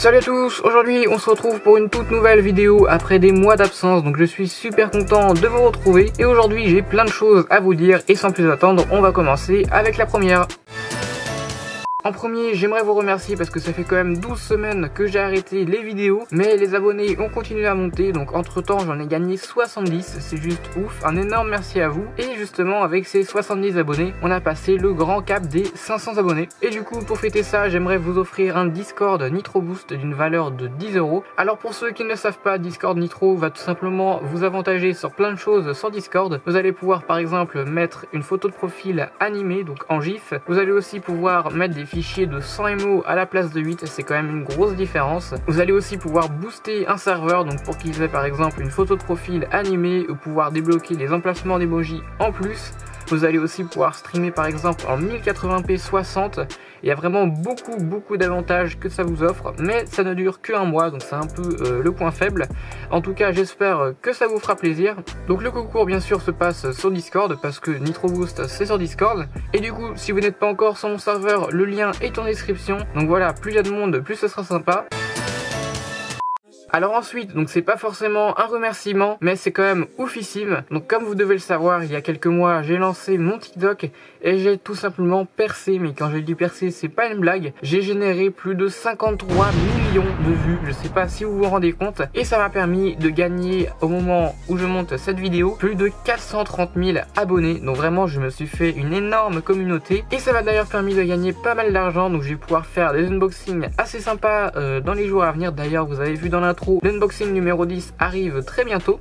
Salut à tous, aujourd'hui on se retrouve pour une toute nouvelle vidéo après des mois d'absence, donc je suis super content de vous retrouver et aujourd'hui j'ai plein de choses à vous dire et sans plus attendre on va commencer avec la première. En premier, j'aimerais vous remercier parce que ça fait quand même 12 semaines que j'ai arrêté les vidéos, mais les abonnés ont continué à monter, donc entre temps j'en ai gagné 70, c'est juste ouf, un énorme merci à vous. Et justement avec ces 70 abonnés, on a passé le grand cap des 500 abonnés. Et du coup pour fêter ça, j'aimerais vous offrir un Discord Nitro Boost d'une valeur de 10 €. Alors pour ceux qui ne le savent pas, Discord Nitro va tout simplement vous avantager sur plein de choses sur Discord. Vous allez pouvoir par exemple mettre une photo de profil animée, donc en GIF. Vous allez aussi pouvoir mettre des fichier de 100 MO à la place de 8, c'est quand même une grosse différence. Vous allez aussi pouvoir booster un serveur, donc pour qu'ils aient par exemple une photo de profil animée ou pouvoir débloquer les emplacements d'emoji en plus. Vous allez aussi pouvoir streamer par exemple en 1080p 60. Il y a vraiment beaucoup d'avantages que ça vous offre, mais ça ne dure que un mois, donc c'est un peu le point faible. En tout cas, j'espère que ça vous fera plaisir. Donc le concours bien sûr se passe sur Discord, parce que Nitro Boost c'est sur Discord. Et du coup, si vous n'êtes pas encore sur mon serveur, le lien est en description. Donc voilà, plus il y a de monde, plus ce sera sympa. Alors ensuite, donc c'est pas forcément un remerciement, mais c'est quand même oufissime. Donc comme vous devez le savoir, il y a quelques mois, j'ai lancé mon TikTok et j'ai tout simplement percé. Mais quand je dis percer, c'est pas une blague. J'ai généré plus de 53 millions de vues. Je sais pas si vous vous rendez compte. Et ça m'a permis de gagner, au moment où je monte cette vidéo, plus de 430 000 abonnés. Donc vraiment, je me suis fait une énorme communauté. Et ça m'a d'ailleurs permis de gagner pas mal d'argent. Donc je vais pouvoir faire des unboxings assez sympas dans les jours à venir. D'ailleurs, vous avez vu dans l'intro, l'unboxing numéro 10 arrive très bientôt.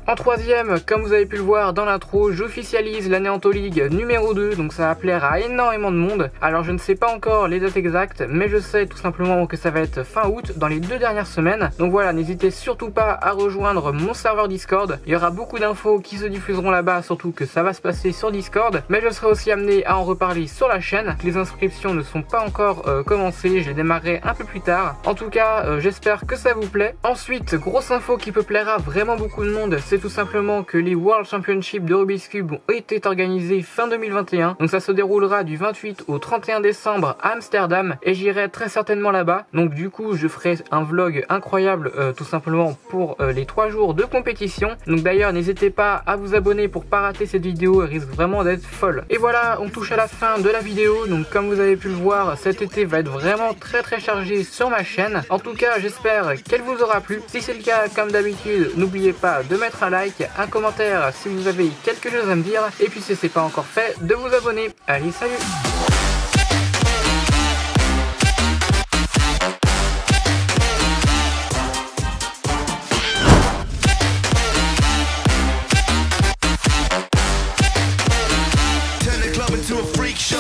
En troisième, comme vous avez pu le voir dans l'intro, j'officialise la Neanto League numéro 2, donc ça va plaire à énormément de monde. Alors je ne sais pas encore les dates exactes, mais je sais tout simplement que ça va être fin août, dans les 2 dernières semaines. Donc voilà, n'hésitez surtout pas à rejoindre mon serveur Discord. Il y aura beaucoup d'infos qui se diffuseront là-bas, surtout que ça va se passer sur Discord. Mais je serai aussi amené à en reparler sur la chaîne. Les inscriptions ne sont pas encore commencées, je les démarrerai un peu plus tard. En tout cas, j'espère que ça vous plaît. Ensuite, grosse info qui peut plaire à vraiment beaucoup de monde, c'est tout simplement que les World Championships de Rubik's Cube ont été organisés fin 2021. Donc ça se déroulera du 28 au 31 décembre à Amsterdam et j'irai très certainement là-bas. Donc du coup je ferai un vlog incroyable tout simplement pour les 3 jours de compétition. Donc d'ailleurs n'hésitez pas à vous abonner pour pas rater cette vidéo, elle risque vraiment d'être folle. Et voilà, on touche à la fin de la vidéo. Donc comme vous avez pu le voir, cet été va être vraiment très chargé sur ma chaîne. En tout cas j'espère qu'elle vous aura plu. Si c'est le cas, comme d'habitude, n'oubliez pas de mettre un like, un commentaire si vous avez quelque chose à me dire, et puis si c'est pas encore fait, de vous abonner. Allez, salut! Turn the club into a freak show.